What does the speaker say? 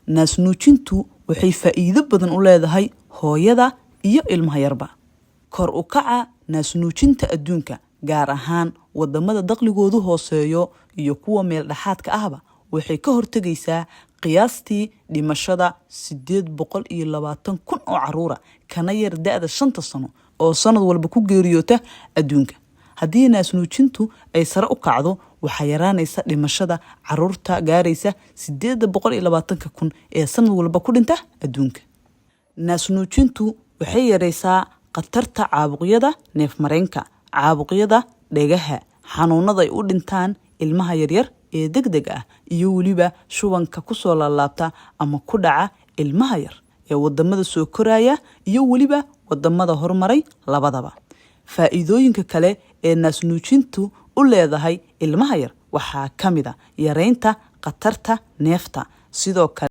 naasnuujintu waxay faa'iido badan u leedahay hooyada iyo ilmaha yarba. Kor u kaca naasnuujinta adduunka, gaar ahaan wadamada dakhligoodu hooseeyo iyo kuwa meel dhaxaadka ahba, waxay ka hortagaysaa qiyaastii dhimashada 820,000 oo caruura kana yar da'da 5 sano oo sanad walba ku geeriyoota adduunka. Haddii naasnuujintu ay sare u kacdo, waxaa yaraanaysa dhimashada caruurta gaaraysa 820,000 ee sanad walba ku dhinta adduunka. Naasnuujintu waxay yaraysaa khatarta caabuqyada neefmareenka, caabuqyada dhegaha, xanuunada ay u dhintaan ilmaha yaryar ee degdeg ah, iyo weliba shubanka ku soo laalaabta ama ku dhaca ilmaha yar ee wadamada soo koraya iyo weliba wadamada horumaray labadaba. Faa'iidooyinka kale ee naasnuujintu u leedahay ilmaha yar waxaa ka mid ah yareynta khatarta neefta, sidoo kale